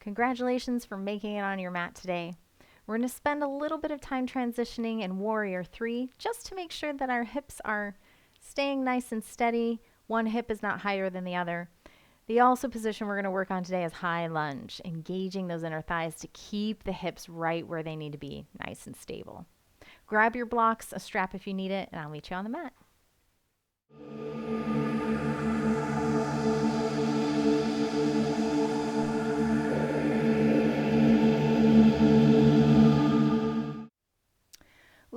Congratulations for making it on your mat today. We're going to spend a little bit of time transitioning in Warrior 3 just to make sure that our hips are staying nice and steady. One hip is not higher than the other. The also position we're going to work on today is high lunge, engaging those inner thighs to keep the hips right where they need to be, nice and stable. Grab your blocks, a strap if you need it, and I'll meet you on the mat.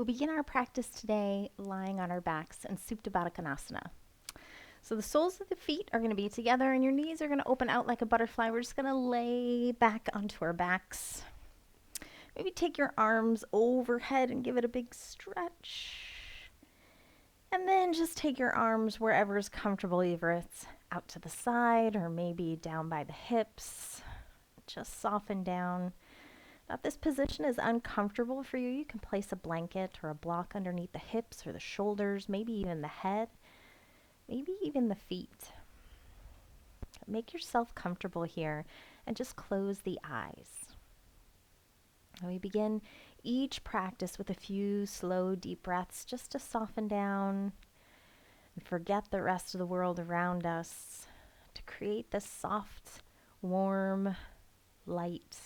We'll begin our practice today lying on our backs in Supta Baddha Konasana. So the soles of the feet are going to be together and your knees are going to open out like a butterfly. We're just going to lay back onto our backs. Maybe take your arms overhead and give it a big stretch. And then just take your arms wherever is comfortable, either it's out to the side or maybe down by the hips. Just soften down. Now, if this position is uncomfortable for you, you can place a blanket or a block underneath the hips or the shoulders, maybe even the head, maybe even the feet. Make yourself comfortable here and just close the eyes. We begin each practice with a few slow, deep breaths just to soften down and forget the rest of the world around us, to create this soft, warm, light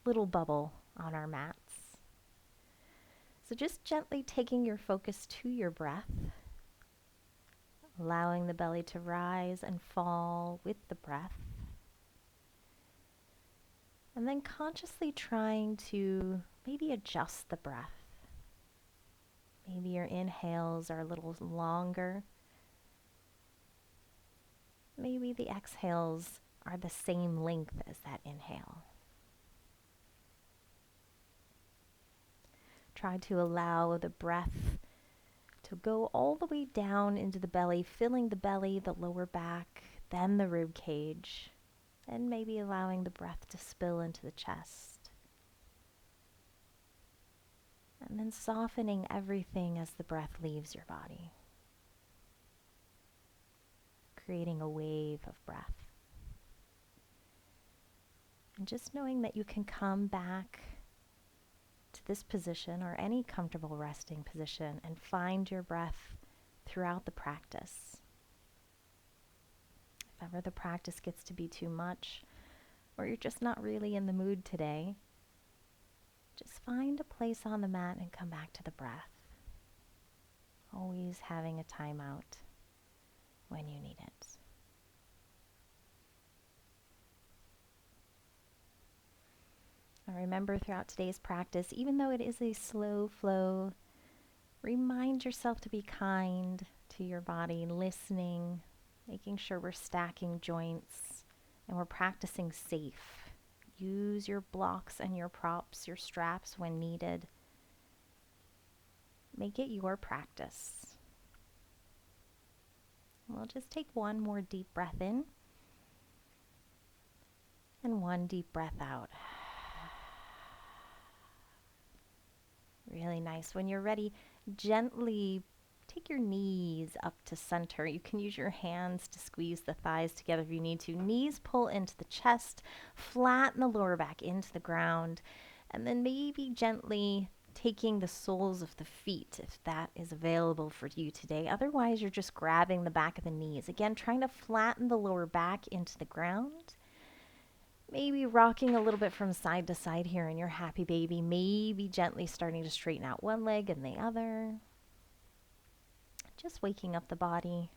little bubble on our mats. So just gently taking your focus to your breath, allowing the belly to rise and fall with the breath. And then consciously trying to maybe adjust the breath. Maybe your inhales are a little longer. Maybe the exhales are the same length as that inhale. Try to allow the breath to go all the way down into the belly, filling the belly, the lower back, then the rib cage, and maybe allowing the breath to spill into the chest. And then softening everything as the breath leaves your body, creating a wave of breath. And just knowing that you can come back to this position or any comfortable resting position and find your breath throughout the practice. If ever the practice gets to be too much or you're just not really in the mood today, just find a place on the mat and come back to the breath. Always having a timeout when you need it. Now remember, throughout today's practice, even though it is a slow flow, remind yourself to be kind to your body, listening, making sure we're stacking joints and we're practicing safe. Use your blocks and your props, your straps when needed. Make it your practice. We'll just take one more deep breath in and one deep breath out. Really nice. When you're ready, gently take your knees up to center. You can use your hands to squeeze the thighs together if you need to. Knees pull into the chest, flatten the lower back into the ground, and then maybe gently taking the soles of the feet if that is available for you today. Otherwise, you're just grabbing the back of the knees. Again, trying to flatten the lower back into the ground. Maybe rocking a little bit from side to side here in your happy baby. Maybe gently starting to straighten out one leg and the other. Just waking up the body.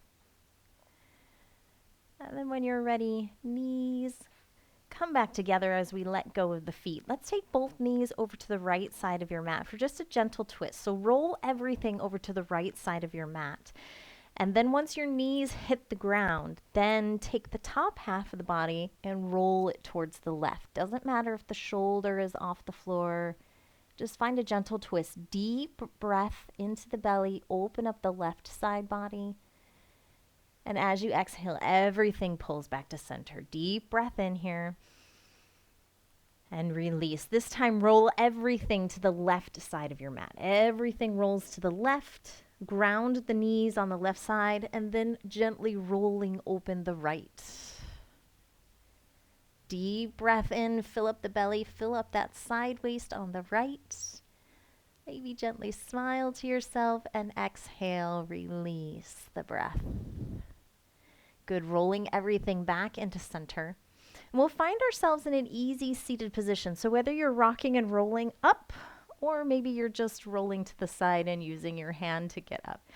And then when you're ready, knees come back together as we let go of the feet. Let's take both knees over to the right side of your mat for just a gentle twist. So roll everything over to the right side of your mat. And then once your knees hit the ground, then take the top half of the body and roll it towards the left. Doesn't matter if the shoulder is off the floor. Just find a gentle twist. Deep breath into the belly. Open up the left side body. And as you exhale, everything pulls back to center. Deep breath in here. And release. This time, roll everything to the left side of your mat. Everything rolls to the left. Ground the knees on the left side and then gently rolling open the right. Deep breath in, fill up the belly, fill up that side waist on the right. Maybe gently smile to yourself and exhale, release the breath. Good, rolling everything back into center. And we'll find ourselves in an easy seated position. So whether you're rocking and rolling up, or maybe you're just rolling to the side and using your hand to get up,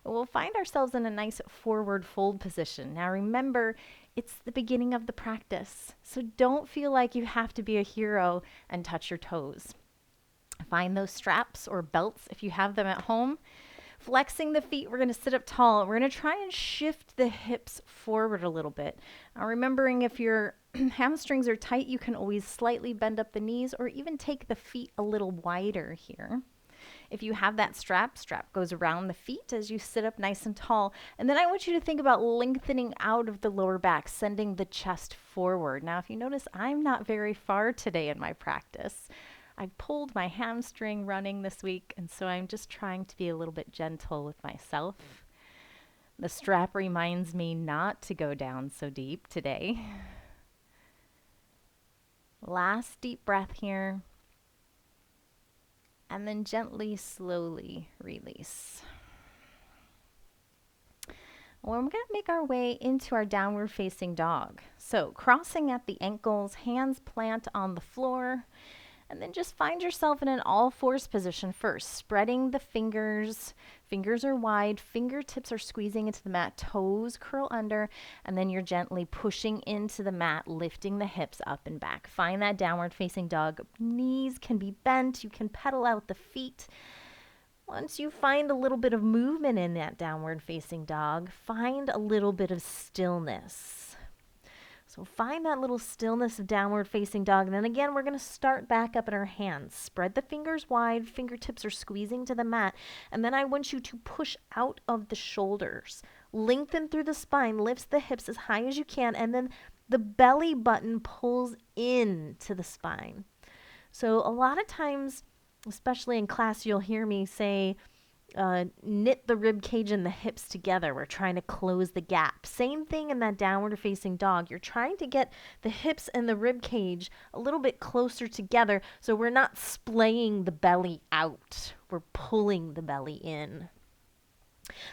but we'll find ourselves in a nice forward fold position. Now remember, it's the beginning of the practice. So don't feel like you have to be a hero and touch your toes. Find those straps or belts if you have them at home. Flexing the feet, we're going to sit up tall. We're going to try and shift the hips forward a little bit. Now remembering if your hamstrings are tight, you can always slightly bend up the knees or even take the feet a little wider here. If you have that strap goes around the feet as you sit up nice and tall. And then I want you to think about lengthening out of the lower back, sending the chest forward. Now, if you notice, I'm not very far today in my practice. I pulled my hamstring running this week, and so I'm just trying to be a little bit gentle with myself. The strap reminds me not to go down so deep today. Last deep breath here. And then gently, slowly release. Well, we're going to make our way into our downward facing dog. So crossing at the ankles, hands plant on the floor. And then just find yourself in an all fours position first, spreading the fingers. Fingers are wide, fingertips are squeezing into the mat, toes curl under, and then you're gently pushing into the mat, lifting the hips up and back. Find that downward facing dog. Knees can be bent, you can pedal out the feet. Once you find a little bit of movement in that downward facing dog, find a little bit of stillness. So find that little stillness of downward facing dog. And then again, we're going to start back up in our hands. Spread the fingers wide. Fingertips are squeezing to the mat. And then I want you to push out of the shoulders. Lengthen through the spine. Lifts the hips as high as you can. And then the belly button pulls into the spine. So a lot of times, especially in class, you'll hear me say, knit the rib cage and the hips together. We're trying to close the gap. Same thing in that downward facing dog. You're trying to get the hips and the rib cage a little bit closer together so we're not splaying the belly out. We're pulling the belly in.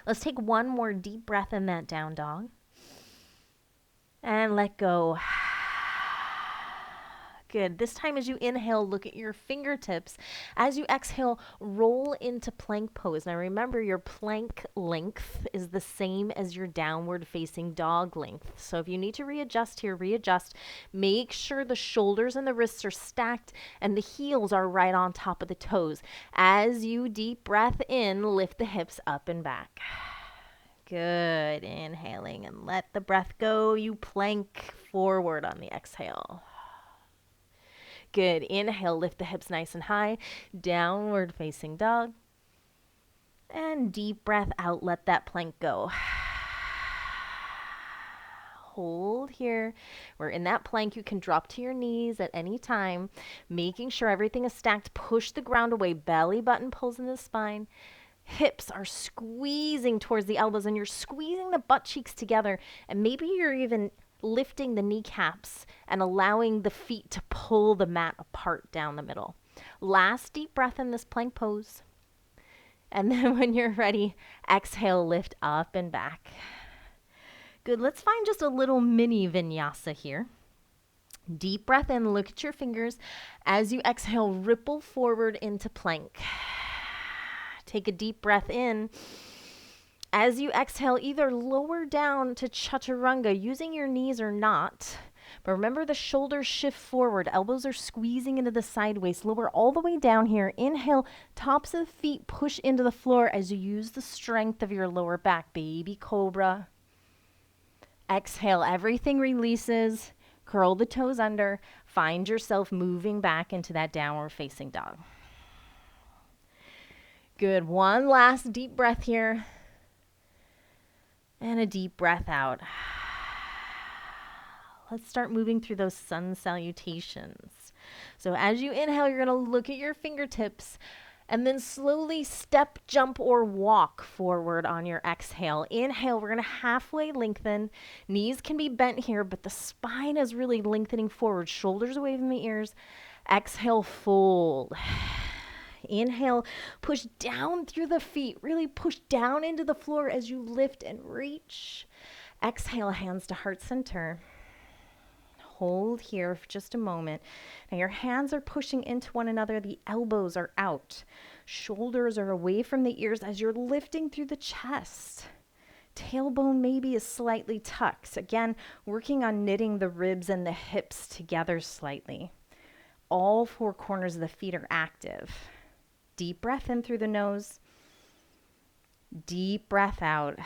Let's take one more deep breath in that down dog. And let go. Good. This time as you inhale, look at your fingertips. As you exhale, roll into plank pose. Now remember, your plank length is the same as your downward facing dog length. So if you need to readjust here, readjust. Make sure the shoulders and the wrists are stacked and the heels are right on top of the toes. As you deep breath in, lift the hips up and back. Good. Inhaling and let the breath go. You plank forward on the exhale. Good. Inhale, lift the hips nice and high. Downward facing dog. And deep breath out, let that plank go. Hold here. We're in that plank. You can drop to your knees at any time, making sure everything is stacked. Push the ground away. Belly button pulls in the spine. Hips are squeezing towards the elbows, and you're squeezing the butt cheeks together. And maybe you're even lifting the kneecaps and allowing the feet to pull the mat apart down the middle. Last deep breath in this plank pose. And then when you're ready, exhale, lift up and back. Good. Let's find just a little mini vinyasa here. Deep breath in, look at your fingers. As you exhale, ripple forward into plank. Take a deep breath in. As you exhale, either lower down to chaturanga, using your knees or not. But remember, the shoulders shift forward. Elbows are squeezing into the side waist. Lower all the way down here. Inhale, tops of the feet push into the floor as you use the strength of your lower back. Baby cobra. Exhale, everything releases. Curl the toes under. Find yourself moving back into that downward facing dog. Good. One last deep breath here. And a deep breath out. Let's start moving through those sun salutations. So as you inhale, you're going to look at your fingertips And then slowly step, jump, or walk forward on your exhale. Inhale, we're going to halfway lengthen. Knees can be bent here, but the spine is really lengthening forward. Shoulders away from the ears. Exhale, fold. Inhale, push down through the feet. Really push down into the floor as you lift and reach. Exhale, hands to heart center. Hold here for just a moment. Now your hands are pushing into one another. The elbows are out. Shoulders are away from the ears as you're lifting through the chest. Tailbone maybe is slightly tucked. Again, working on knitting the ribs and the hips together slightly. All four corners of the feet are active. Deep breath in through the nose. Deep breath out.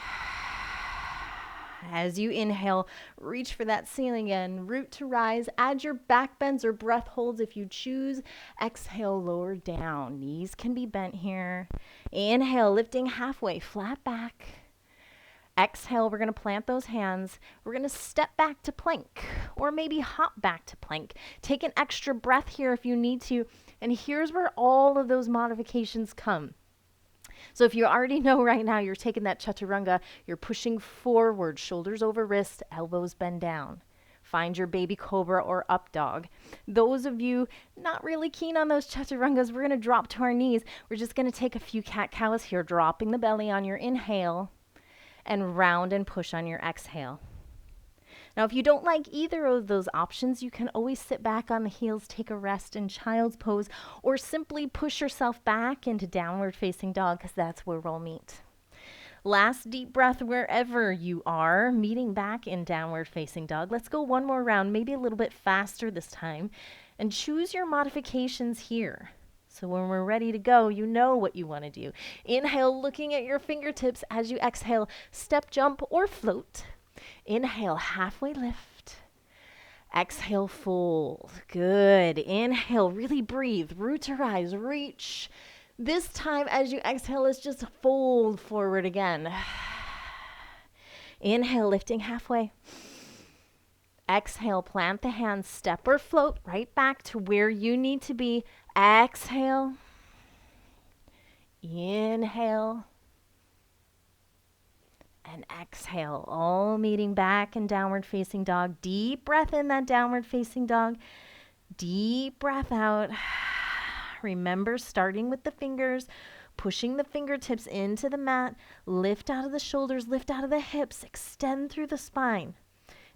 As you inhale, reach for that ceiling again. Root to rise. Add your back bends or breath holds if you choose. Exhale, lower down. Knees can be bent here. Inhale, lifting halfway, flat back. Exhale, we're going to plant those hands. We're going to step back to plank or maybe hop back to plank. Take an extra breath here if you need to. And here's where all of those modifications come. So if you already know right now you're taking that chaturanga, you're pushing forward, shoulders over wrist, elbows bend down. Find your baby cobra or up dog. Those of you not really keen on those chaturangas, we're going to drop to our knees. We're just going to take a few cat-cows here, dropping the belly on your inhale and round and push on your exhale. Now, if you don't like either of those options, you can always sit back on the heels, take a rest in child's pose, or simply push yourself back into downward facing dog, because that's where we'll meet. Last deep breath wherever you are, meeting back in downward facing dog. Let's go one more round, maybe a little bit faster this time, and choose your modifications here. So when we're ready to go, you know what you want to do. Inhale, looking at your fingertips. As you exhale, step, jump, or float. Inhale, halfway lift. Exhale, fold. Good. Inhale, really breathe. Root to rise, reach. This time, as you exhale, let's just fold forward again. Inhale, lifting halfway. Exhale, plant the hands, step or float right back to where you need to be. Exhale. Inhale. And exhale, all meeting back in downward facing dog. Deep breath in that downward facing dog. Deep breath out. Remember, starting with the fingers, pushing the fingertips into the mat. Lift out of the shoulders, lift out of the hips, extend through the spine.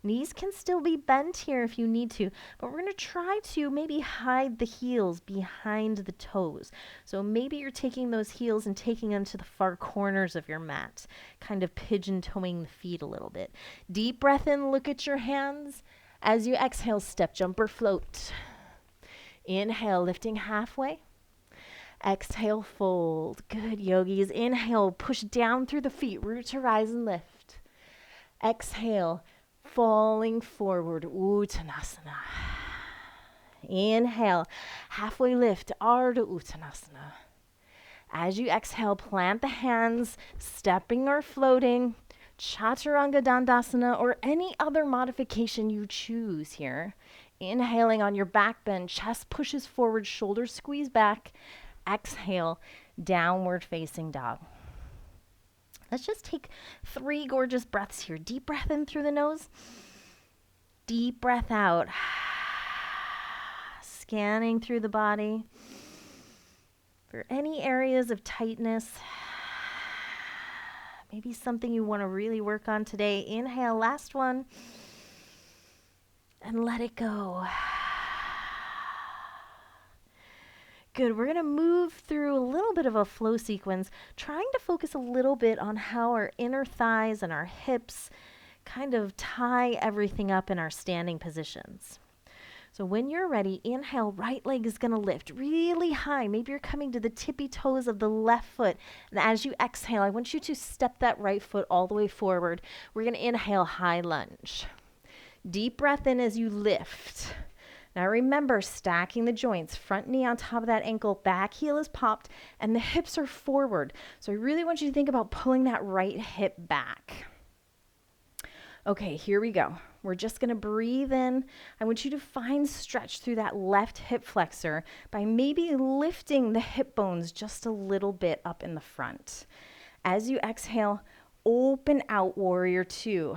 Knees can still be bent here if you need to, but we're going to try to maybe hide the heels behind the toes. So maybe you're taking those heels and taking them to the far corners of your mat, kind of pigeon-toeing the feet a little bit. Deep breath in, look at your hands. As you exhale, step, jump, or float. Inhale, lifting halfway. Exhale, fold. Good, yogis. Inhale, push down through the feet, root to rise and lift. Exhale, falling forward, Uttanasana. Inhale, halfway lift, Ardha Uttanasana. As you exhale, plant the hands, stepping or floating, Chaturanga Dandasana, or any other modification you choose here. Inhaling on your back bend, chest pushes forward, shoulders squeeze back. Exhale, downward facing dog. Let's just take 3 gorgeous breaths here. Deep breath in through the nose. Deep breath out. Scanning through the body for any areas of tightness. Maybe something you want to really work on today. Inhale, last one. And let it go. Good. We're going to move through a little bit of a flow sequence, trying to focus a little bit on how our inner thighs and our hips kind of tie everything up in our standing positions. So when you're ready, inhale, right leg is going to lift really high. Maybe you're coming to the tippy toes of the left foot. And as you exhale, I want you to step that right foot all the way forward. We're going to inhale, high lunge. Deep breath in as you lift. Now remember, stacking the joints, front knee on top of that ankle, back heel is popped, and the hips are forward. So I really want you to think about pulling that right hip back. Okay, here we go. We're just going to breathe in. I want you to find stretch through that left hip flexor by maybe lifting the hip bones just a little bit up in the front. As you exhale, open out, warrior two.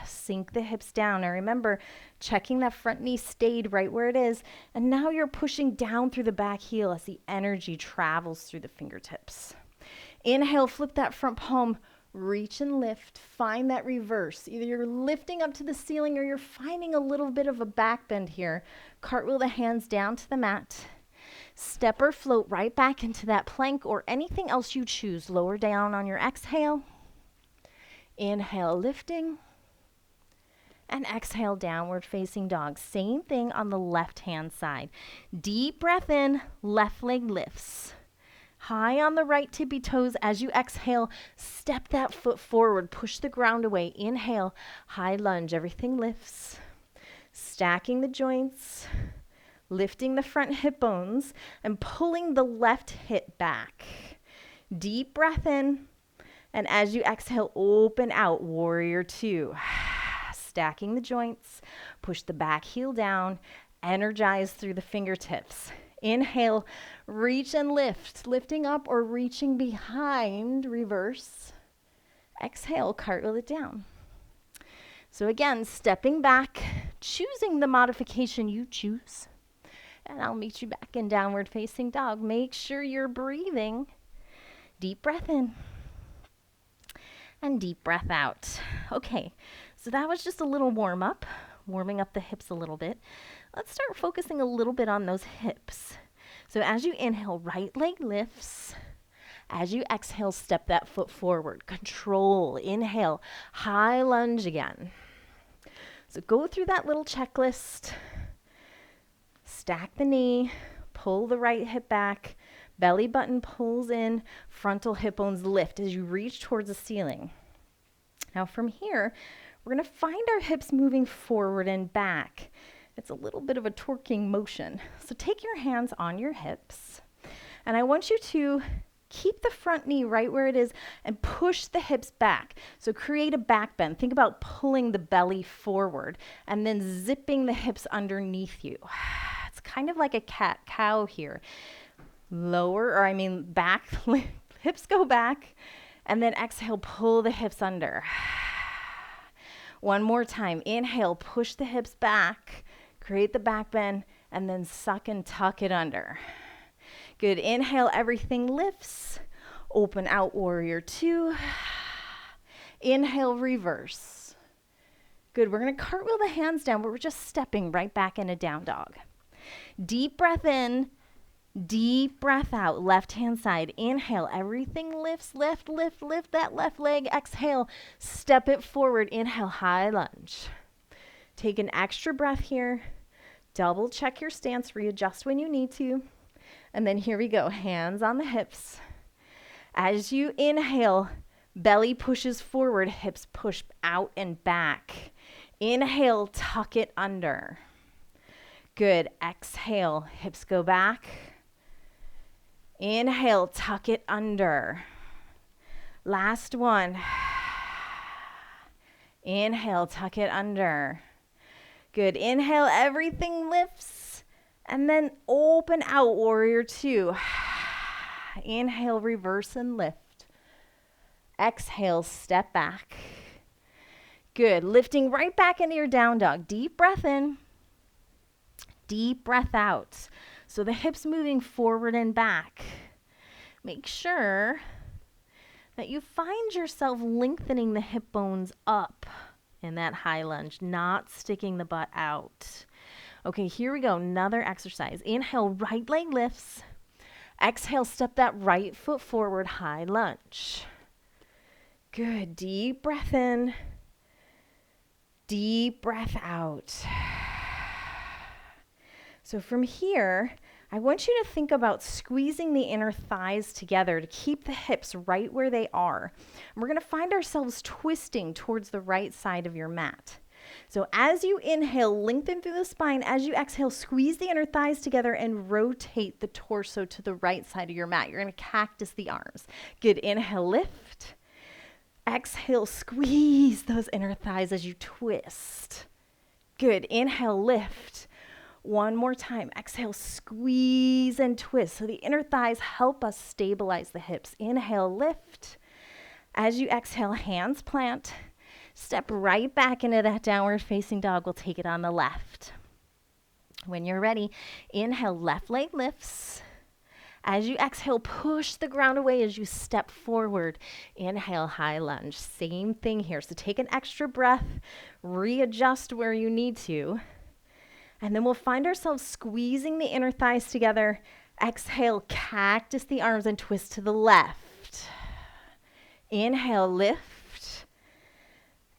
Sink the hips down. Now remember, checking that front knee stayed right where it is. And now you're pushing down through the back heel as the energy travels through the fingertips. Inhale, flip that front palm. Reach and lift. Find that reverse. Either you're lifting up to the ceiling or you're finding a little bit of a back bend here. Cartwheel the hands down to the mat. Step or float right back into that plank or anything else you choose. Lower down on your exhale. Inhale, lifting. And exhale, downward facing dog. Same thing on the left hand side. Deep breath in, left leg lifts. High on the right tippy toes. As you exhale, step that foot forward. Push the ground away. Inhale, high lunge. Everything lifts. Stacking the joints. Lifting the front hip bones and pulling the left hip back. Deep breath in. And as you exhale, open out, warrior two. Stacking the joints. Push the back heel down. Energize through the fingertips. Inhale, reach and lift, lifting up or reaching behind, reverse. Exhale, cartwheel it down. So again, stepping back, choosing the modification you choose. And I'll meet you back in downward facing dog. Make sure you're breathing. Deep breath in. And deep breath out. Okay, so that was just a little warm up, warming up the hips a little bit. Let's start focusing a little bit on those hips. So as you inhale, right leg lifts. As you exhale, step that foot forward. Control. Inhale, high lunge again. So go through that little checklist. Stack the knee, pull the right hip back, belly button pulls in, frontal hip bones lift as you reach towards the ceiling. Now from here, we're going to find our hips moving forward and back. It's a little bit of a torquing motion. So take your hands on your hips, and I want you to keep the front knee right where it is and push the hips back. So create a back bend. Think about pulling the belly forward and then zipping the hips underneath you. It's kind of like a cat-cow here. Back, hips go back, and then exhale, pull the hips under. One more time. Inhale, push the hips back. Create the back bend, and then suck and tuck it under. Good. Inhale, everything lifts. Open out, warrior two. Inhale, reverse. Good. We're going to cartwheel the hands down, but we're just stepping right back into down dog. Deep breath in, deep breath out. Left hand side. Inhale, everything lifts. Lift that left leg. Exhale, step it forward. Inhale, high lunge. Take an extra breath here. Double check your stance, readjust when you need to. And then here we go, hands on the hips. As you inhale, belly pushes forward, hips push out and back. Inhale, tuck it under. Good, exhale, hips go back. Inhale, tuck it under. Last one. Inhale, tuck it under. Good. Inhale, everything lifts. And then open out, warrior two. Inhale, reverse and lift. Exhale, step back. Good. Lifting right back into your down dog. Deep breath in. Deep breath out. So the hips moving forward and back. Make sure that you find yourself lengthening the hip bones up in that high lunge, not sticking the butt out. Okay, here we go. Another exercise. Inhale, right leg lifts. Exhale, step that right foot forward, high lunge. Good. Deep breath in. Deep breath out. So from here, I want you to think about squeezing the inner thighs together to keep the hips right where they are. And we're going to find ourselves twisting towards the right side of your mat. So as you inhale, lengthen through the spine. As you exhale, squeeze the inner thighs together and rotate the torso to the right side of your mat. You're going to cactus the arms. Good. Inhale, lift. Exhale, squeeze those inner thighs as you twist. Good. Inhale, lift. One more time. Exhale, squeeze and twist. So the inner thighs help us stabilize the hips. Inhale, lift. As you exhale, hands plant. Step right back into that downward facing dog. We'll take it on the left. When you're ready, inhale, left leg lifts. As you exhale, push the ground away as you step forward. Inhale, high lunge. Same thing here. So take an extra breath, readjust where you need to, and then we'll find ourselves squeezing the inner thighs together. Exhale, cactus the arms and twist to the left. Inhale, lift.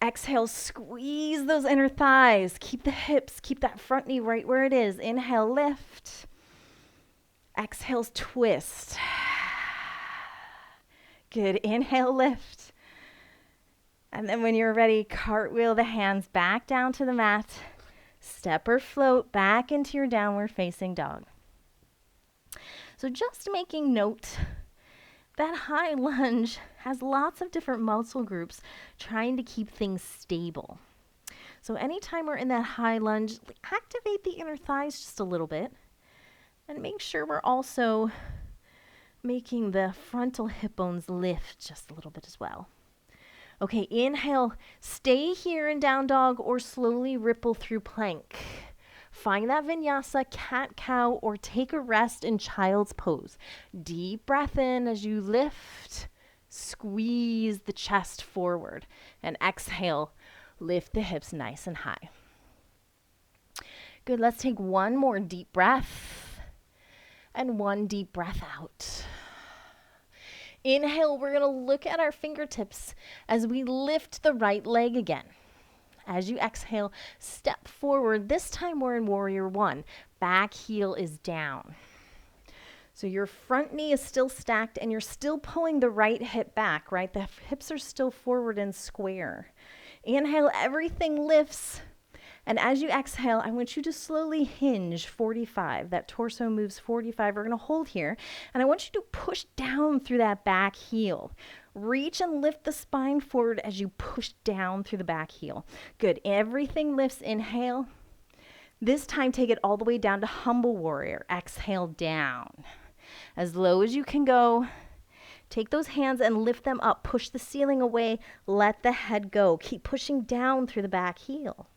Exhale, squeeze those inner thighs. Keep the hips, keep that front knee right where it is. Inhale, lift. Exhale, twist. Good. Inhale, lift. And then when you're ready, cartwheel the hands back down to the mat. Step or float back into your downward facing dog. So just making note, that high lunge has lots of different muscle groups trying to keep things stable. So anytime we're in that high lunge, activate the inner thighs just a little bit and make sure we're also making the frontal hip bones lift just a little bit as well. Okay, inhale, stay here in down dog or slowly ripple through plank. Find that vinyasa, cat-cow, or take a rest in child's pose. Deep breath in as you lift, squeeze the chest forward, and exhale, lift the hips nice and high. Good, let's take one more deep breath and one deep breath out. Inhale, we're gonna look at our fingertips as we lift the right leg again. As you exhale, step forward. This time we're in warrior one. Back heel is down. So your front knee is still stacked and you're still pulling the right hip back, right? The hips are still forward and square. Inhale, everything lifts. And as you exhale, I want you to slowly hinge 45. That torso moves 45. We're going to hold here. And I want you to push down through that back heel. Reach and lift the spine forward as you push down through the back heel. Good. Everything lifts. Inhale. This time, take it all the way down to humble warrior. Exhale down. As low as you can go. Take those hands and lift them up. Push the ceiling away. Let the head go. Keep pushing down through the back heel.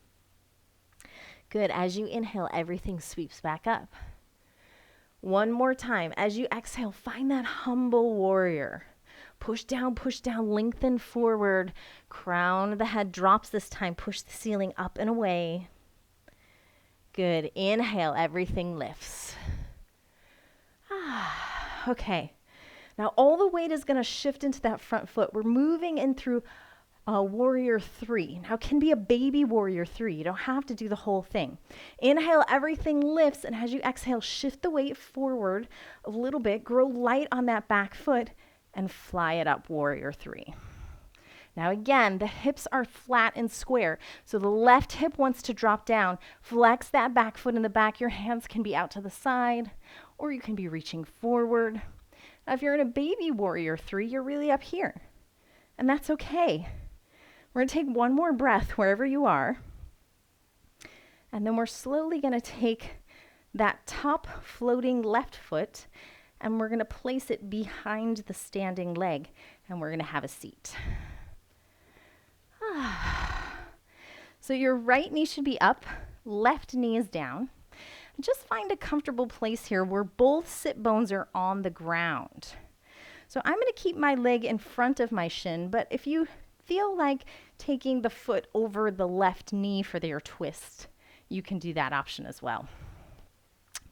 Good. As you inhale, everything sweeps back up. One more time. As you exhale, find that humble warrior. Push down, lengthen forward. Crown of the head drops this time. Push the ceiling up and away. Good. Inhale, everything lifts. Okay. Now all the weight is going to shift into that front foot. We're moving in through warrior three. Now it can be a baby warrior three. You don't have to do the whole thing. Inhale, everything lifts, and as you exhale, shift the weight forward a little bit, grow light on that back foot, and fly it up, warrior three. Now again, the hips are flat and square, so the left hip wants to drop down. Flex that back foot in the back. Your hands can be out to the side, or you can be reaching forward. Now if you're in a baby warrior three, you're really up here, and that's okay. We're going to take one more breath wherever you are. And then we're slowly going to take that top floating left foot and we're going to place it behind the standing leg and we're going to have a seat. So your right knee should be up, left knee is down. Just find a comfortable place here where both sit bones are on the ground. So I'm going to keep my leg in front of my shin, but if you feel like taking the foot over the left knee for your twist, you can do that option as well.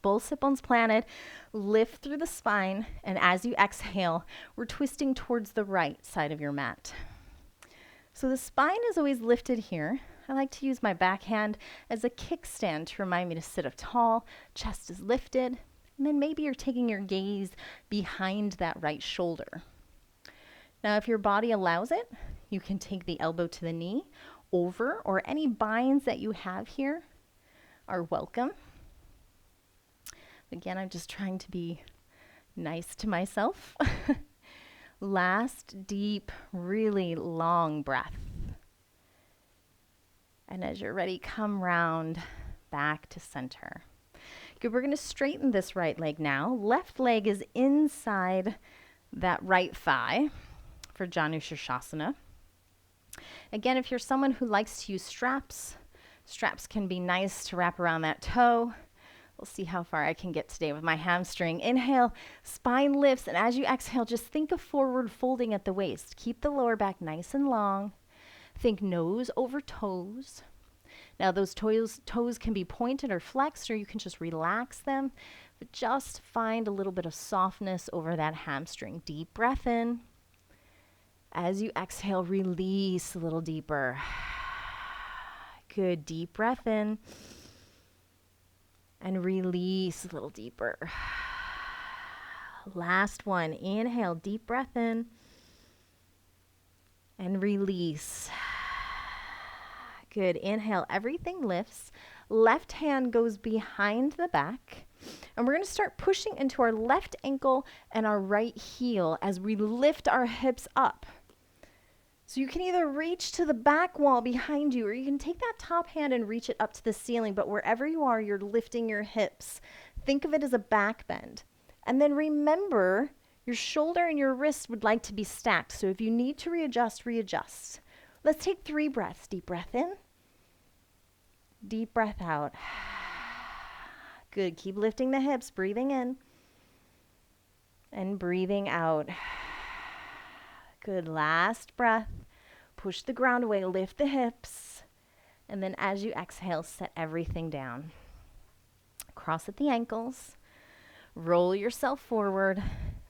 Both sit bones planted, lift through the spine, and as you exhale, we're twisting towards the right side of your mat. So the spine is always lifted here. I like to use my back hand as a kickstand to remind me to sit up tall, chest is lifted, and then maybe you're taking your gaze behind that right shoulder. Now, if your body allows it, you can take the elbow to the knee, over, or any binds that you have here are welcome. Again, I'm just trying to be nice to myself. Last deep, really long breath. And as you're ready, come round back to center. Good, we're going to straighten this right leg now. Left leg is inside that right thigh for Janushirshasana. Again, if you're someone who likes to use straps, straps can be nice to wrap around that toe. We'll see how far I can get today with my hamstring. Inhale, spine lifts, and as you exhale, just think of forward folding at the waist. Keep the lower back nice and long. Think nose over toes. Now those toes can be pointed or flexed, or you can just relax them, but just find a little bit of softness over that hamstring. Deep breath in. As you exhale, release a little deeper. Good, deep breath in. And release a little deeper. Last one. Inhale, deep breath in. And release. Good. Inhale, everything lifts. Left hand goes behind the back. And we're going to start pushing into our left ankle and our right heel as we lift our hips up. So you can either reach to the back wall behind you, or you can take that top hand and reach it up to the ceiling. But wherever you are, you're lifting your hips. Think of it as a back bend. And then remember, your shoulder and your wrist would like to be stacked. So if you need to readjust, readjust. Let's take 3 breaths. Deep breath in. Deep breath out. Good. Keep lifting the hips, breathing in. And breathing out. Good. Last breath. Push the ground away, lift the hips. And then as you exhale, set everything down. Cross at the ankles. Roll yourself forward.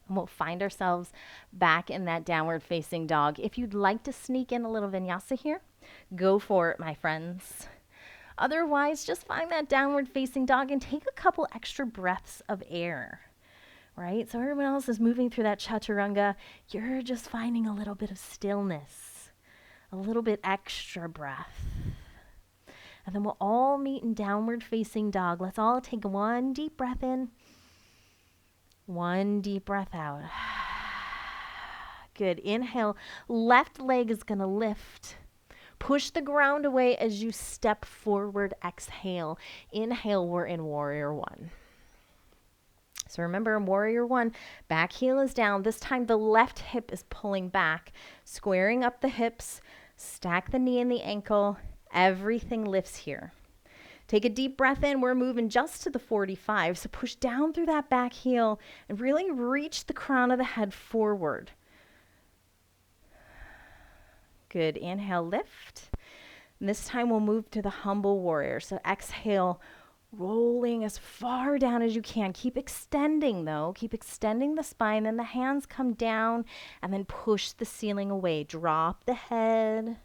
And we'll find ourselves back in that downward facing dog. If you'd like to sneak in a little vinyasa here, go for it, my friends. Otherwise, just find that downward facing dog and take a couple extra breaths of air. Right? So everyone else is moving through that chaturanga. You're just finding a little bit of stillness, a little bit extra breath. And then we'll all meet in downward facing dog. Let's all take one deep breath in, one deep breath out. Good. Inhale. Left leg is going to lift. Push the ground away as you step forward. Exhale. Inhale, we're in warrior one. So remember, in warrior one, back heel is down. This time the left hip is pulling back, squaring up the hips, stack the knee and the ankle. Everything lifts here. Take a deep breath in. We're moving just to the 45. So push down through that back heel and really reach the crown of the head forward. Good. Inhale, lift. And this time we'll move to the humble warrior. So exhale, rolling as far down as you can. Keep extending though. Keep extending the spine. Then the hands come down and then push the ceiling away. Drop the head.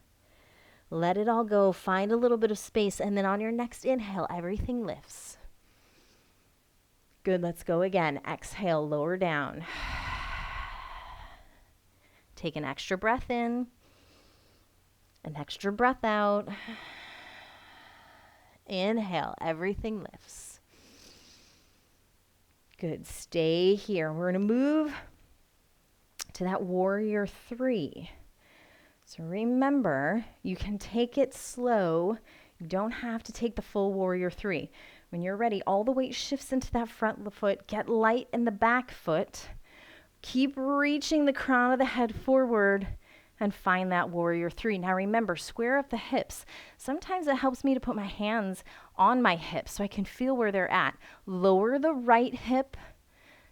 Let it all go. Find a little bit of space. And then on your next inhale, everything lifts. Good. Let's go again. Exhale, lower down. Take an extra breath in. An extra breath out. Inhale, everything lifts. Good. Stay here. We're going to move to that warrior 3. So remember, you can take it slow. You don't have to take the full warrior 3. When you're ready, all the weight shifts into that front foot. Get light in the back foot. Keep reaching the crown of the head forward and find that warrior 3. Now remember, square up the hips. Sometimes it helps me to put my hands on my hips so I can feel where they're at. Lower the right hip.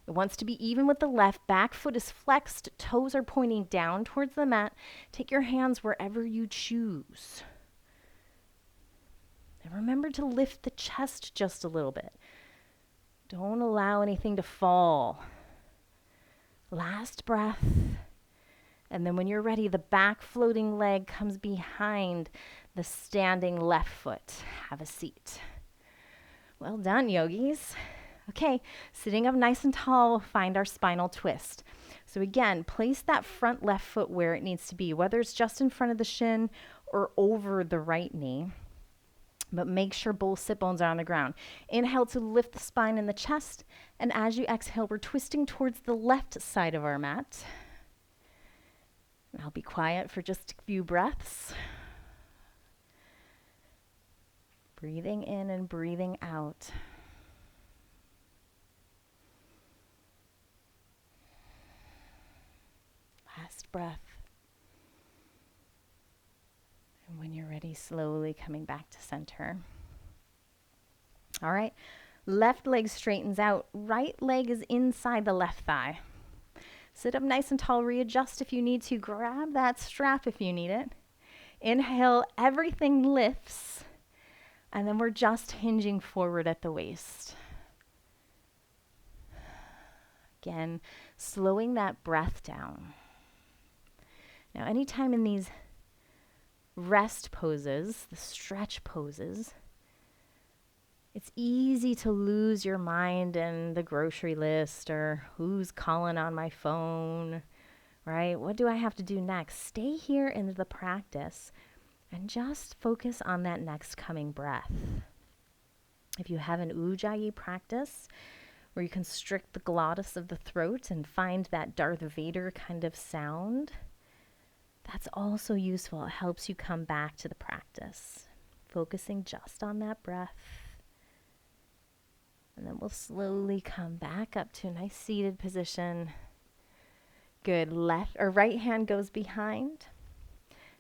It wants to be even with the left. Back foot is flexed. Toes are pointing down towards the mat. Take your hands wherever you choose. And remember to lift the chest just a little bit. Don't allow anything to fall. Last breath. And then when you're ready, the back floating leg comes behind the standing left foot. Have a seat. Well done, yogis. Okay, sitting up nice and tall, find our spinal twist. So again, place that front left foot where it needs to be, whether it's just in front of the shin or over the right knee. But make sure both sit bones are on the ground. Inhale to lift the spine and the chest. And as you exhale, we're twisting towards the left side of our mat. And I'll be quiet for just a few breaths. Breathing in and breathing out. Last breath. And when you're ready, slowly coming back to center. All right, left leg straightens out. Right leg is inside the left thigh. Sit up nice and tall, readjust if you need to. Grab that strap if you need it. Inhale, everything lifts. And then we're just hinging forward at the waist. Again, slowing that breath down. Now, anytime in these rest poses, the stretch poses, it's easy to lose your mind in the grocery list or who's calling on my phone, right? What do I have to do next? Stay here in the practice and just focus on that next coming breath. If you have an ujjayi practice where you constrict the glottis of the throat and find that Darth Vader kind of sound, that's also useful. It helps you come back to the practice, focusing just on that breath. And then we'll slowly come back up to a nice seated position. Good. Left or right hand goes behind.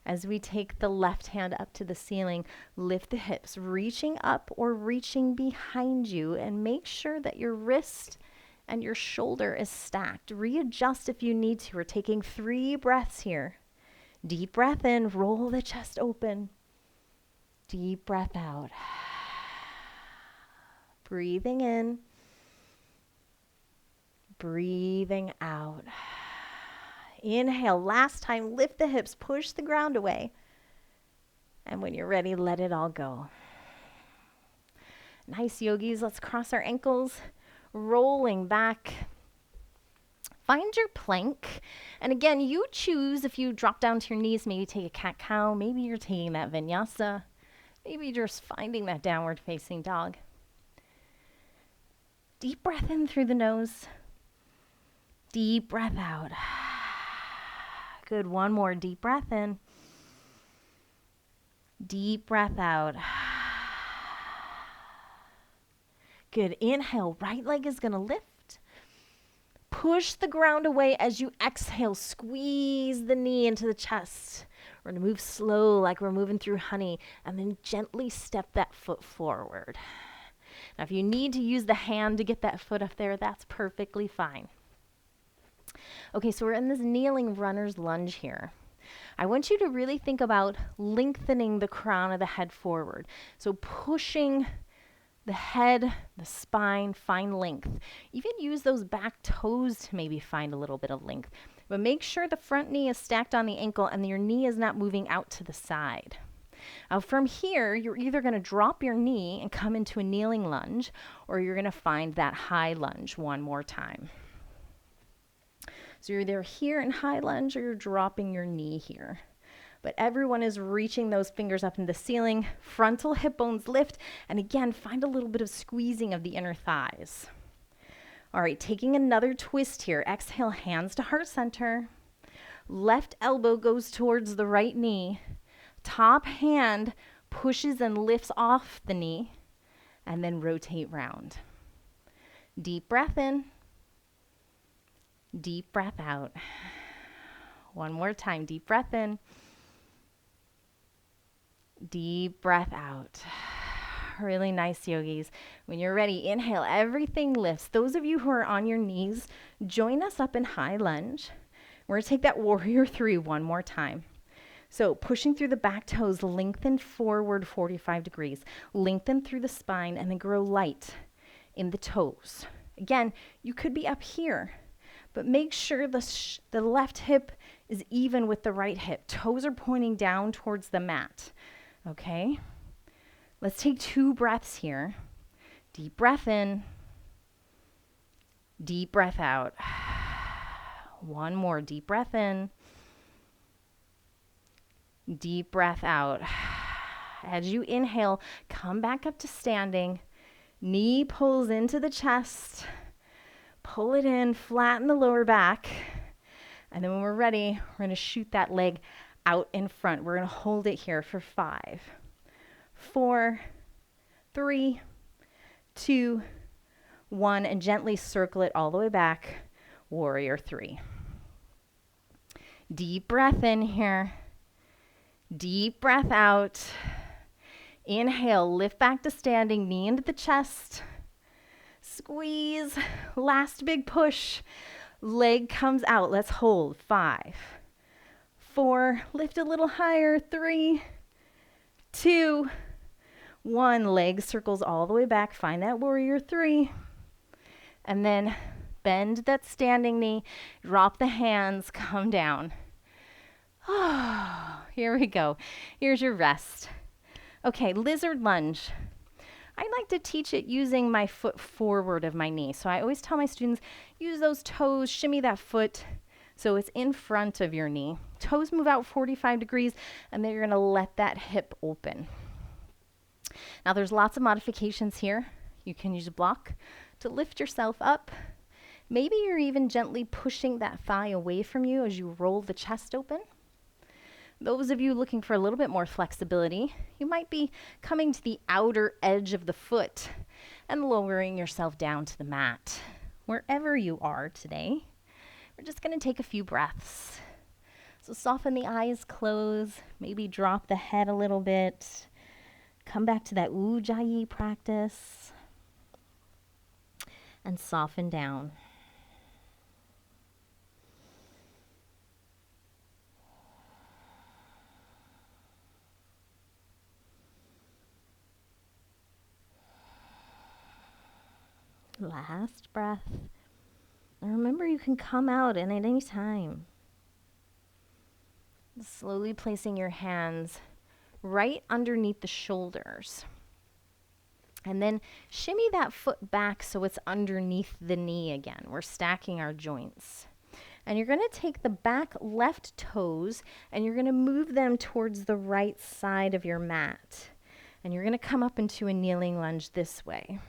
As we take the left hand up to the ceiling, lift the hips, reaching up or reaching behind you, and make sure that your wrist and your shoulder is stacked. Readjust if you need to. We're taking 3 breaths here. Deep breath in, roll the chest open. Deep breath out. Breathing in. Breathing out. Inhale, last time, lift the hips, push the ground away. And when you're ready, let it all go. Nice, yogis. Let's cross our ankles, rolling back. Find your plank. And again, you choose if you drop down to your knees, maybe take a cat-cow, maybe you're taking that vinyasa, maybe you're just finding that downward facing dog. Deep breath in through the nose. Deep breath out. Good. One more deep breath in. Deep breath out. Good. Inhale. Right leg is going to lift. Push the ground away as you exhale. Squeeze the knee into the chest. We're going to move slow like we're moving through honey, and then gently step that foot forward. Now, if you need to use the hand to get that foot up there, that's perfectly fine. Okay, so we're in this kneeling runner's lunge here. I want you to really think about lengthening the crown of the head forward. So pushing the head, the spine, find length. Even use those back toes to maybe find a little bit of length. But make sure the front knee is stacked on the ankle and your knee is not moving out to the side. Now from here, you're either going to drop your knee and come into a kneeling lunge, or you're going to find that high lunge one more time. So you're either here in high lunge or you're dropping your knee here. But everyone is reaching those fingers up in the ceiling. Frontal hip bones lift. And again, find a little bit of squeezing of the inner thighs. All right, taking another twist here. Exhale, hands to heart center. Left elbow goes towards the right knee. Top hand pushes and lifts off the knee. And then rotate round. Deep breath in. Deep breath out. One more time. Deep breath in. Deep breath out. Really nice, yogis. When you're ready, inhale. Everything lifts. Those of you who are on your knees, join us up in high lunge. We're going to take that warrior 3 one more time. So pushing through the back toes, lengthen forward 45 degrees. Lengthen through the spine and then grow light in the toes. Again, you could be up here, but make sure the left hip is even with the right hip. Toes are pointing down towards the mat. Okay? Let's take 2 breaths here. Deep breath in. Deep breath out. One more. Deep breath in. Deep breath out. As you inhale, come back up to standing. Knee pulls into the chest. Pull it in, flatten the lower back. And then when we're ready, we're going to shoot that leg out in front. We're going to hold it here for 5, 4, 3, 2, 1, and gently circle it all the way back. Warrior 3. Deep breath in here. Deep breath out. Inhale, lift back to standing, knee into the chest. Squeeze. Last big push. Leg comes out. Let's hold. 5, 4, lift a little higher. 3, 2, 1. Leg circles all the way back. Find that warrior 3. And then bend that standing knee. Drop the hands. Come down. Oh, here we go. Here's your rest. Okay, lizard lunge. I like to teach it using my foot forward of my knee. So I always tell my students, use those toes, shimmy that foot so it's in front of your knee. Toes move out 45 degrees, and then you're going to let that hip open. Now there's lots of modifications here. You can use a block to lift yourself up. Maybe you're even gently pushing that thigh away from you as you roll the chest open. Those of you looking for a little bit more flexibility, you might be coming to the outer edge of the foot and lowering yourself down to the mat. Wherever you are today, we're just going to take a few breaths. So soften the eyes, close, maybe drop the head a little bit. Come back to that Ujjayi practice and soften down. Last breath. And remember, you can come out at any time. Slowly placing your hands right underneath the shoulders. And then shimmy that foot back so it's underneath the knee again. We're stacking our joints. And you're going to take the back left toes and you're going to move them towards the right side of your mat. And you're going to come up into a kneeling lunge this way.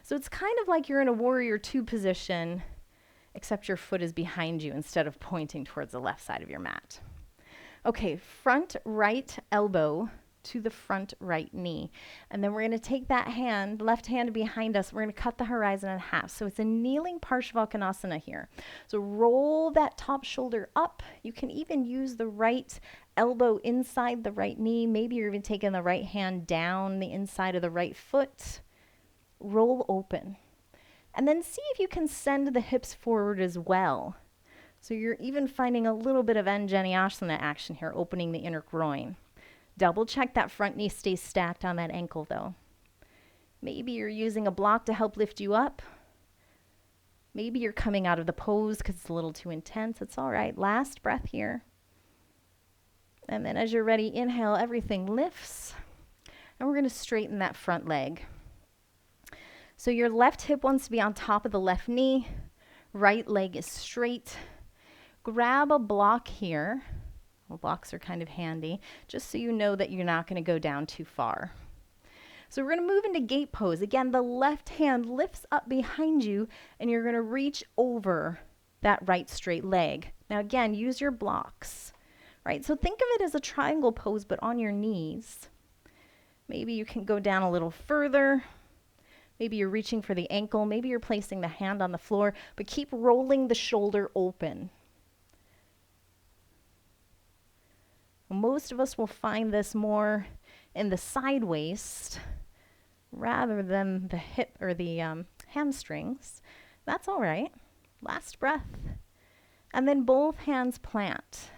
So it's kind of like you're in a warrior 2 position, except your foot is behind you instead of pointing towards the left side of your mat. Okay, front right elbow to the front right knee. And then we're going to take that hand, left hand behind us, we're going to cut the horizon in half. So it's a kneeling Parsvakonasana here. So roll that top shoulder up. You can even use the right elbow inside the right knee. Maybe you're even taking the right hand down the inside of the right foot. Roll open. And then see if you can send the hips forward as well. So you're even finding a little bit of Anjaneyasana action here, opening the inner groin. Double check that front knee stays stacked on that ankle though. Maybe you're using a block to help lift you up. Maybe you're coming out of the pose because it's a little too intense. It's all right. Last breath here. And then as you're ready, inhale, everything lifts. And we're going to straighten that front leg. So your left hip wants to be on top of the left knee. Right leg is straight. Grab a block here. Well, blocks are kind of handy, just so you know that you're not going to go down too far. So we're going to move into gate pose. Again, the left hand lifts up behind you, and you're going to reach over that right straight leg. Now again, use your blocks, right? So think of it as a triangle pose, but on your knees. Maybe you can go down a little further. Maybe you're reaching for the ankle. Maybe you're placing the hand on the floor, but keep rolling the shoulder open. Most of us will find this more in the side waist rather than the hip or the hamstrings. That's all right. Last breath. And then both hands plant.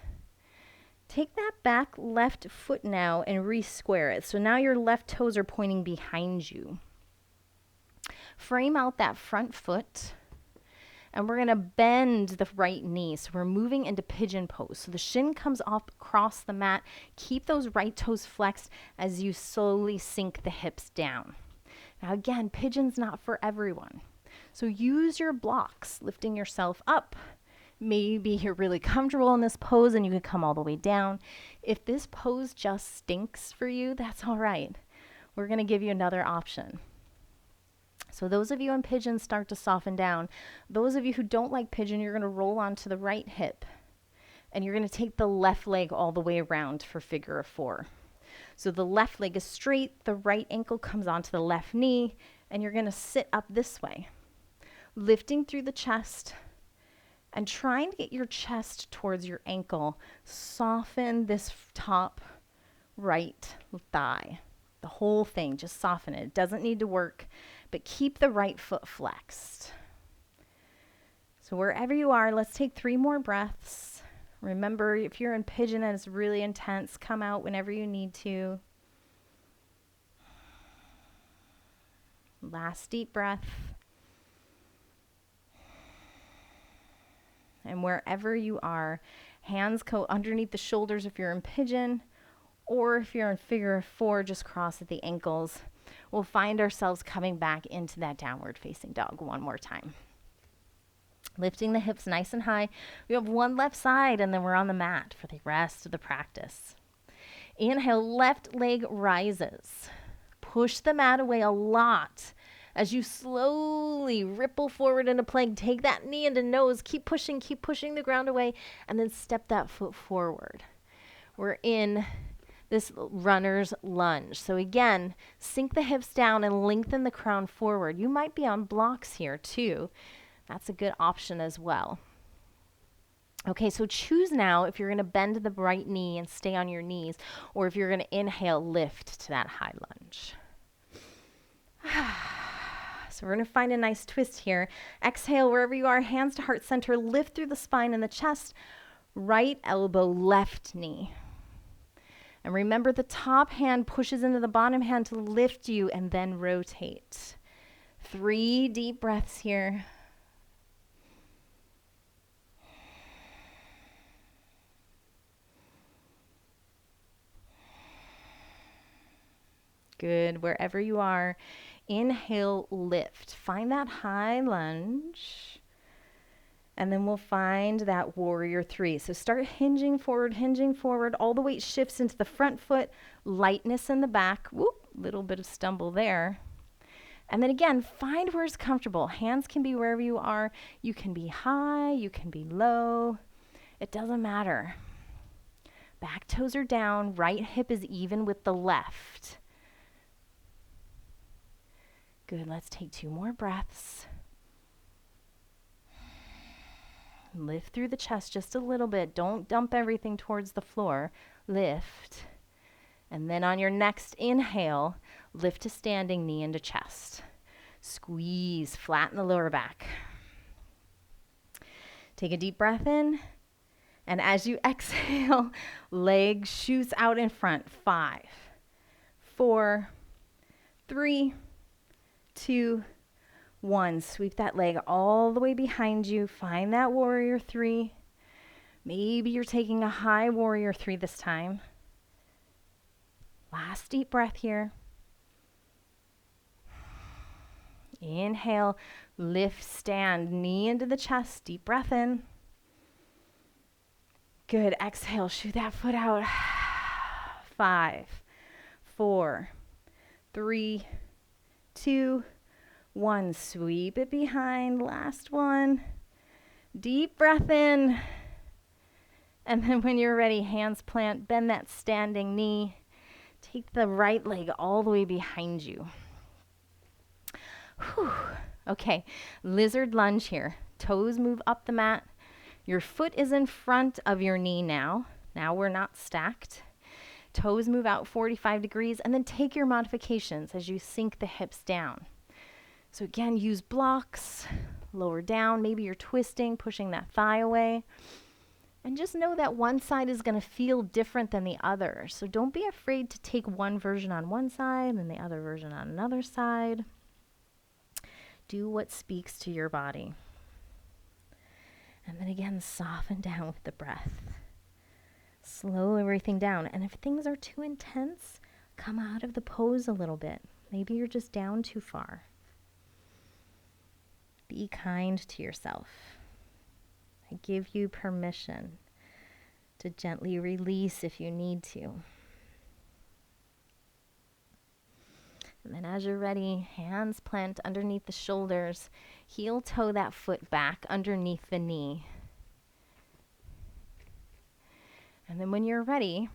Take that back left foot now and re-square it. So now your left toes are pointing behind you. Frame out that front foot, and we're going to bend the right knee. So we're moving into pigeon pose. So the shin comes up across the mat. Keep those right toes flexed as you slowly sink the hips down. Now again, pigeon's not for everyone. So use your blocks, lifting yourself up. Maybe you're really comfortable in this pose and you can come all the way down. If this pose just stinks for you, that's all right. We're going to give you another option. So those of you in pigeon start to soften down. Those of you who don't like pigeon, you're going to roll onto the right hip. And you're going to take the left leg all the way around for figure of 4. So the left leg is straight, the right ankle comes onto the left knee, and you're going to sit up this way, lifting through the chest and trying to get your chest towards your ankle. Soften this top right thigh. The whole thing, just soften it. It doesn't need to work, but keep the right foot flexed. So wherever you are, let's take 3 more breaths. Remember, if you're in pigeon and it's really intense, come out whenever you need to. Last deep breath. And wherever you are, hands go underneath the shoulders if you're in pigeon, or if you're in figure of 4, just cross at the ankles. We'll find ourselves coming back into that downward facing dog one more time. Lifting the hips nice and high. We have one left side, and then we're on the mat for the rest of the practice. Inhale, left leg rises. Push the mat away a lot. As you slowly ripple forward into plank, take that knee into nose, keep pushing the ground away, and then step that foot forward. We're in this runner's lunge. So again, sink the hips down and lengthen the crown forward. You might be on blocks here too. That's a good option as well. Okay, so choose now if you're going to bend the right knee and stay on your knees, or if you're going to inhale, lift to that high lunge. So we're going to find a nice twist here. Exhale, wherever you are, hands to heart center, lift through the spine and the chest, right elbow, left knee. And remember, the top hand pushes into the bottom hand to lift you, and then rotate. 3 deep breaths here. Good. Wherever you are, inhale, lift. Find that high lunge. And then we'll find that warrior 3. So start hinging forward. All the weight shifts into the front foot, lightness in the back. Whoop, little bit of stumble there. And then again, find where it's comfortable. Hands can be wherever you are. You can be high, you can be low. It doesn't matter. Back toes are down, right hip is even with the left. Good, let's take 2 more breaths. Lift through the chest just a little bit. Don't dump everything towards the floor. Lift. And then on your next inhale, lift to standing, knee into chest. Squeeze, flatten the lower back. Take a deep breath in. And as you exhale, leg shoots out in front. 5, 4, 3, 2, 1. Sweep that leg all the way behind you. Find that warrior 3. Maybe you're taking a high warrior 3 this time. Last deep breath here. Inhale, lift, stand, knee into the chest. Deep breath in. Good. Exhale, shoot that foot out. 5, 4, 3, 2, 1. Sweep it behind. Last one. Deep breath in. And then when you're ready, hands plant, bend that standing knee. Take the right leg all the way behind you. Whew. Okay, lizard lunge here. Toes move up the mat. Your foot is in front of your knee now. Now we're not stacked. Toes move out 45 degrees, and then take your modifications as you sink the hips down. So again, use blocks, lower down. Maybe you're twisting, pushing that thigh away. And just know that one side is going to feel different than the other. So don't be afraid to take one version on one side and the other version on another side. Do what speaks to your body. And then again, soften down with the breath. Slow everything down. And if things are too intense, come out of the pose a little bit. Maybe you're just down too far. Be kind to yourself. I give you permission to gently release if you need to. And then as you're ready, hands plant underneath the shoulders. Heel toe that foot back underneath the knee. And then when you're ready,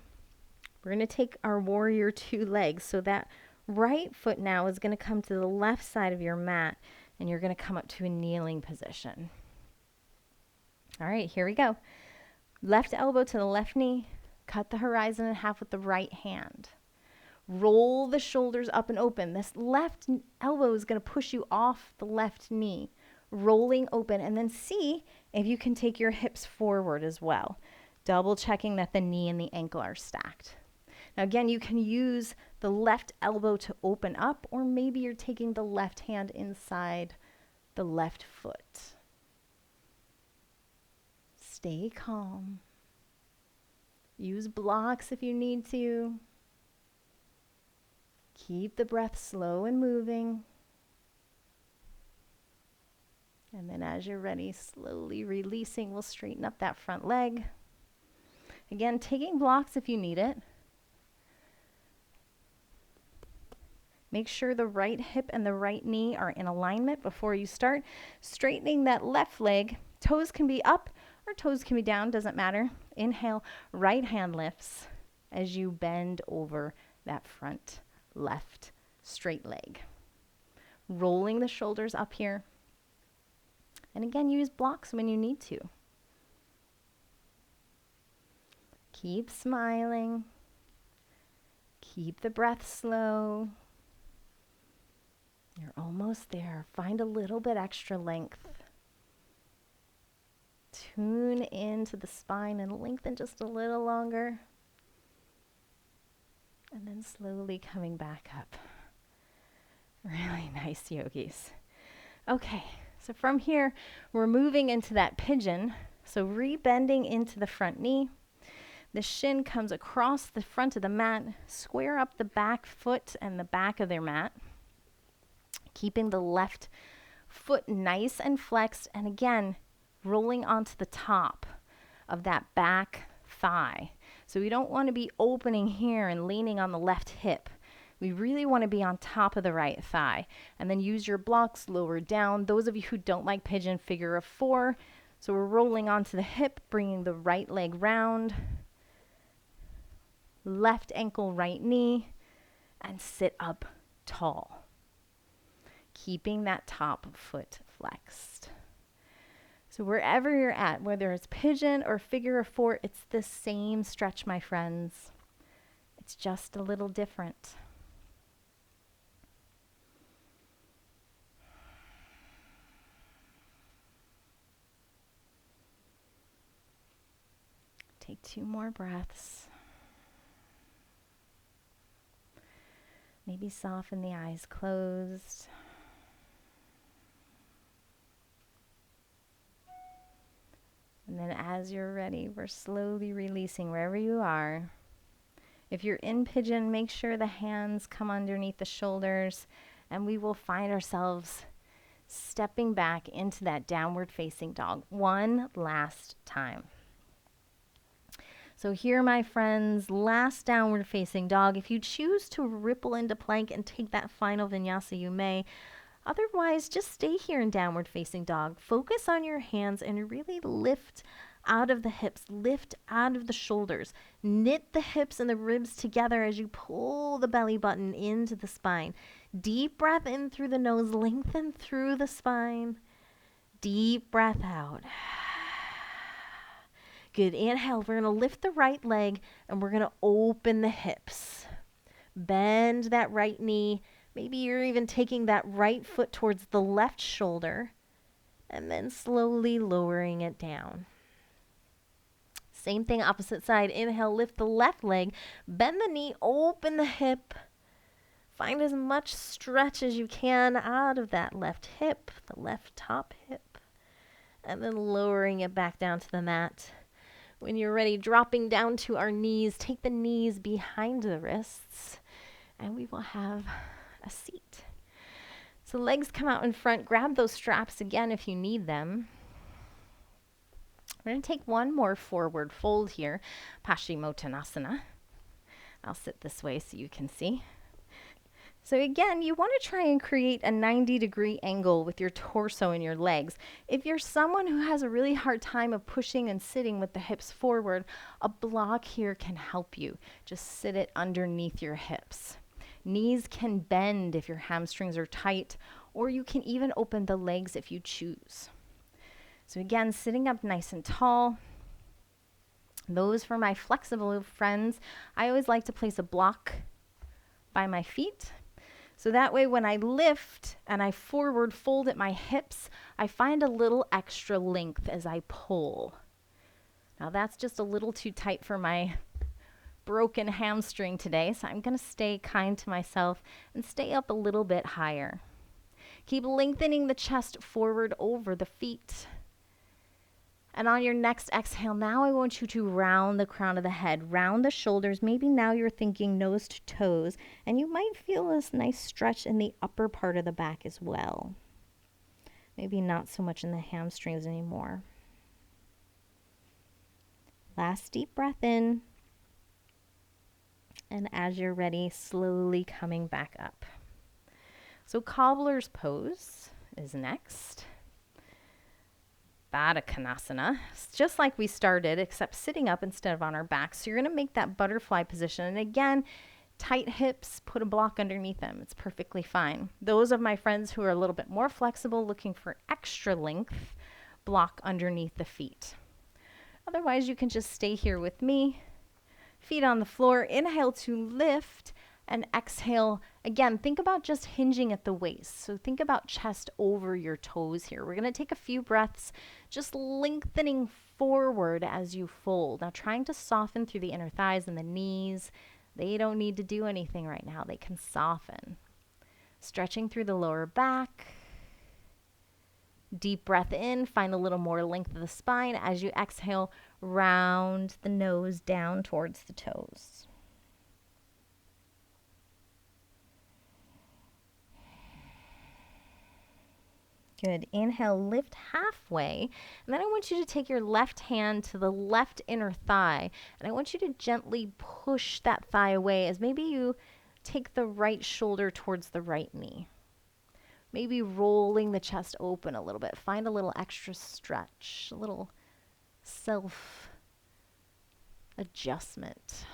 we're going to take our warrior two legs. So that right foot now is going to come to the left side of your mat, and you're going to come up to a kneeling position. All right, here we go. Left elbow to the left knee. Cut the horizon in half with the right hand. Roll the shoulders up and open. This left elbow is going to push you off the left knee, rolling open, and then see if you can take your hips forward as well, double checking that the knee and the ankle are stacked. Now again, you can use the left elbow to open up, or maybe you're taking the left hand inside the left foot. Stay calm. Use blocks if you need to. Keep the breath slow and moving. And then as you're ready, slowly releasing, we'll straighten up that front leg. Again, taking blocks if you need it. Make sure the right hip and the right knee are in alignment before you start. Straightening that left leg. Toes can be up or toes can be down, doesn't matter. Inhale, right hand lifts as you bend over that front left straight leg. Rolling the shoulders up here. And again, use blocks when you need to. Keep smiling. Keep the breath slow. You're almost there. Find a little bit extra length. Tune into the spine and lengthen just a little longer. And then slowly coming back up. Really nice, yogis. Okay, so from here, we're moving into that pigeon. So rebending into the front knee. The shin comes across the front of the mat. Square up the back foot and the back of their mat. Keeping the left foot nice and flexed. And again, rolling onto the top of that back thigh. So we don't want to be opening here and leaning on the left hip. We really want to be on top of the right thigh. And then use your blocks lower down. Those of you who don't like pigeon, figure of four. So we're rolling onto the hip, bringing the right leg round. Left ankle, right knee. And sit up tall. Keeping that top foot flexed. So wherever you're at, whether it's pigeon or figure of four, it's the same stretch, my friends. It's just a little different. Take 2 more breaths. Maybe soften the eyes closed. And then as you're ready, we're slowly releasing wherever you are. If you're in pigeon, make sure the hands come underneath the shoulders, and we will find ourselves stepping back into that downward facing dog one last time. So here, my friends, last downward facing dog. If you choose to ripple into plank and take that final vinyasa, you may. Otherwise, just stay here in downward facing dog. Focus on your hands and really lift out of the hips, lift out of the shoulders. Knit the hips and the ribs together as you pull the belly button into the spine. Deep breath in through the nose, lengthen through the spine. Deep breath out. Good. Inhale. We're going to lift the right leg and we're going to open the hips. Bend that right knee. Maybe you're even taking that right foot towards the left shoulder and then slowly lowering it down. Same thing, opposite side. Inhale, lift the left leg, bend the knee, open the hip. Find as much stretch as you can out of that left hip, the left top hip, and then lowering it back down to the mat. When you're ready, dropping down to our knees, take the knees behind the wrists, and we will have a seat. So legs come out in front. Grab those straps again if you need them. We're going to take one more forward fold here, Paschimottanasana. I'll sit this way so you can see. So again, you want to try and create a 90-degree angle with your torso and your legs. If you're someone who has a really hard time of pushing and sitting with the hips forward, a block here can help you. Just sit it underneath your hips. Knees can bend if your hamstrings are tight, or you can even open the legs if you choose. So again, sitting up nice and tall. Those for my flexible friends, I always like to place a block by my feet. So that way when I lift and I forward fold at my hips, I find a little extra length as I pull. Now that's just a little too tight for my broken hamstring today, so I'm going to stay kind to myself and stay up a little bit higher. Keep lengthening the chest forward over the feet. And on your next exhale, now I want you to round the crown of the head, round the shoulders. Maybe now you're thinking nose to toes, and you might feel this nice stretch in the upper part of the back as well. Maybe not so much in the hamstrings anymore. Last deep breath in. And as you're ready, slowly coming back up. So cobbler's pose is next. Baddha Konasana, just like we started, except sitting up instead of on our backs. So you're going to make that butterfly position. And again, tight hips, put a block underneath them. It's perfectly fine. Those of my friends who are a little bit more flexible, looking for extra length, block underneath the feet. Otherwise, you can just stay here with me. Feet on the floor. Inhale to lift. And exhale, again, think about just hinging at the waist. So think about chest over your toes here. We're going to take a few breaths, just lengthening forward as you fold. Now trying to soften through the inner thighs and the knees. They don't need to do anything right now. They can soften. Stretching through the lower back. Deep breath in, find a little more length of the spine. As you exhale, round the nose down towards the toes. Good. Inhale, lift halfway. And then I want you to take your left hand to the left inner thigh. And I want you to gently push that thigh away as maybe you take the right shoulder towards the right knee. Maybe rolling the chest open a little bit. Find a little extra stretch, a little self adjustment.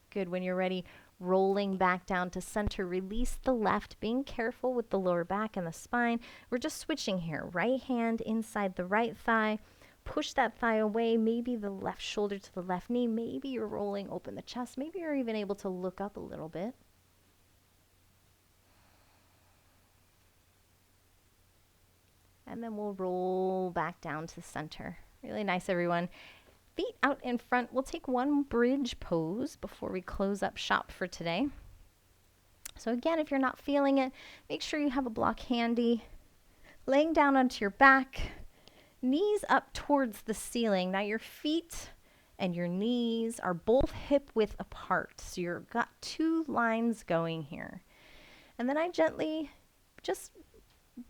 Good. When you're ready, rolling back down to center, release the left, being careful with the lower back and the spine. We're just switching here. Right hand inside the right thigh. Push that thigh away, maybe the left shoulder to the left knee. Maybe you're rolling open the chest. Maybe you're even able to look up a little bit. And then we'll roll back down to center. Really nice, everyone. Feet out in front. We'll take one bridge pose before we close up shop for today. So again, if you're not feeling it, make sure you have a block handy. Laying down onto your back, knees up towards the ceiling. Now your feet and your knees are both hip width apart. So you've got two lines going here. And then I gently just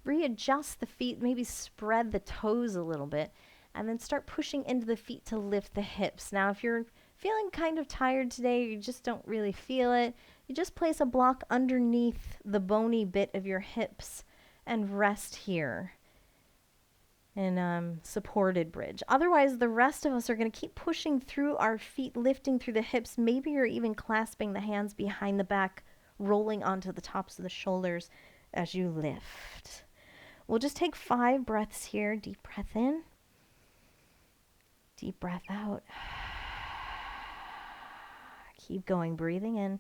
readjust the feet, maybe spread the toes a little bit. And then start pushing into the feet to lift the hips. Now, if you're feeling kind of tired today, you just don't really feel it, you just place a block underneath the bony bit of your hips and rest here in supported bridge. Otherwise, the rest of us are going to keep pushing through our feet, lifting through the hips. Maybe you're even clasping the hands behind the back, rolling onto the tops of the shoulders as you lift. We'll just take 5 breaths here. Deep breath in. Deep breath out. Keep going, breathing in.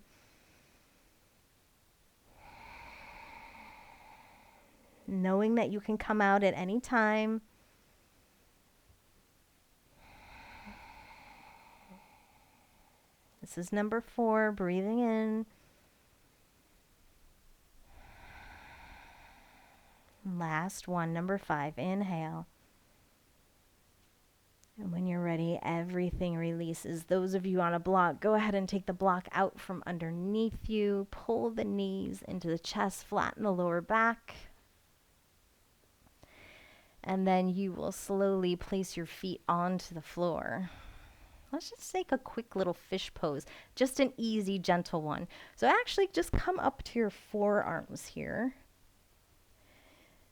Knowing that you can come out at any time. This is number 4, breathing in. Last one, number 5, inhale. And when you're ready, everything releases. Those of you on a block, go ahead and take the block out from underneath you. Pull the knees into the chest, flatten the lower back. And then you will slowly place your feet onto the floor. Let's just take a quick little fish pose, just an easy, gentle one. So actually just come up to your forearms here.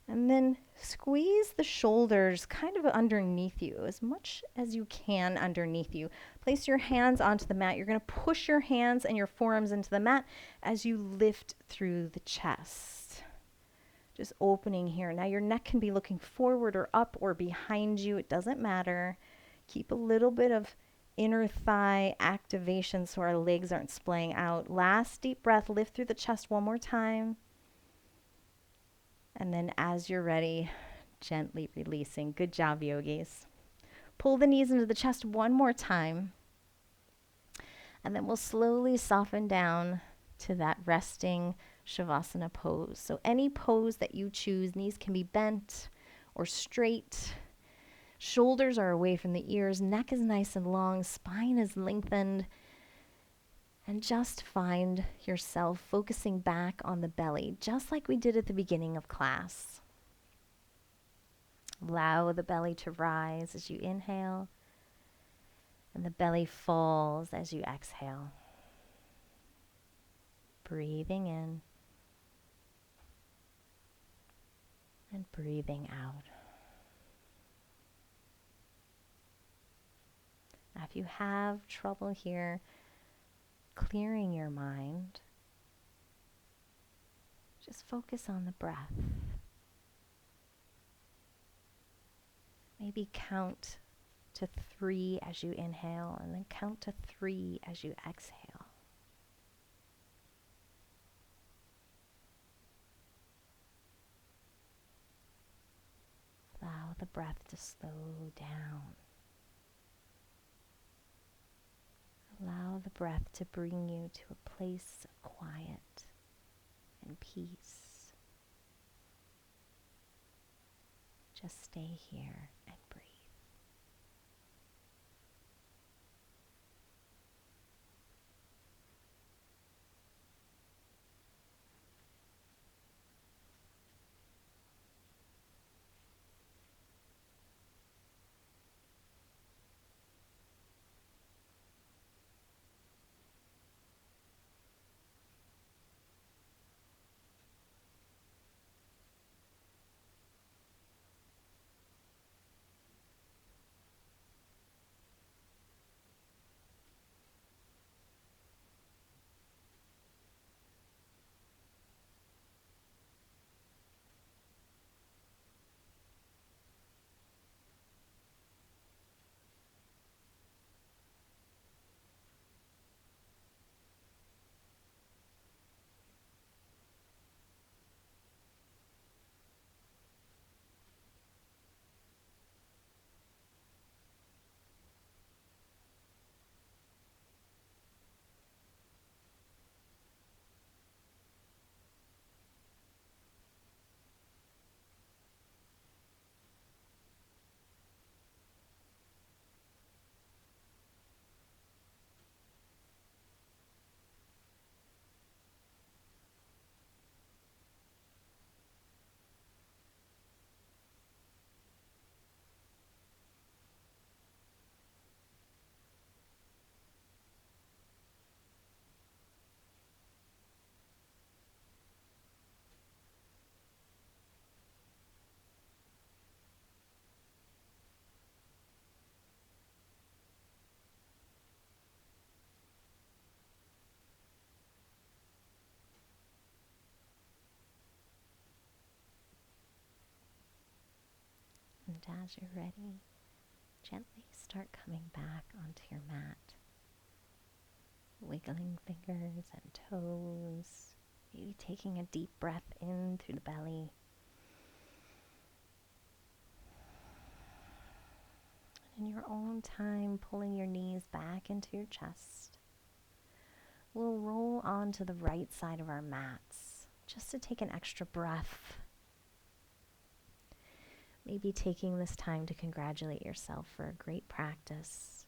And then squeeze the shoulders kind of underneath you, as much as you can underneath you. Place your hands onto the mat. You're going to push your hands and your forearms into the mat as you lift through the chest. Just opening here. Now your neck can be looking forward or up or behind you. It doesn't matter. Keep a little bit of inner thigh activation so our legs aren't splaying out. Last deep breath. Lift through the chest one more time. And then as you're ready, gently releasing. Good job, yogis. Pull the knees into the chest one more time. And then we'll slowly soften down to that resting Shavasana pose. So any pose that you choose, knees can be bent or straight. Shoulders are away from the ears. Neck is nice and long. Spine is lengthened. And just find yourself focusing back on the belly, just like we did at the beginning of class. Allow the belly to rise as you inhale, and the belly falls as you exhale. Breathing in and breathing out. Now, if you have trouble here, clearing your mind, just focus on the breath. Maybe count to 3 as you inhale and then count to 3 as you exhale. Allow the breath to slow down. Allow the breath to bring you to a place of quiet and peace. Just stay here and breathe. And as you're ready, gently start coming back onto your mat. Wiggling fingers and toes. Maybe taking a deep breath in through the belly. And in your own time, pulling your knees back into your chest. We'll roll onto the right side of our mats just to take an extra breath. Maybe taking this time to congratulate yourself for a great practice.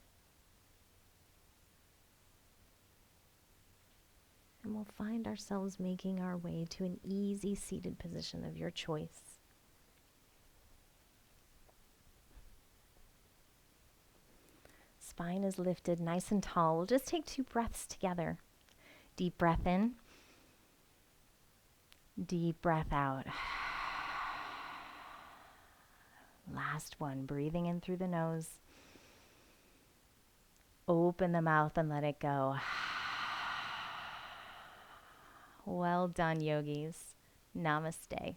And we'll find ourselves making our way to an easy seated position of your choice. spine is lifted nice and tall. We'll just take 2 breaths together. Deep breath in. Deep breath out. Last one, breathing in through the nose. Open the mouth and let it go. Well done, yogis. Namaste.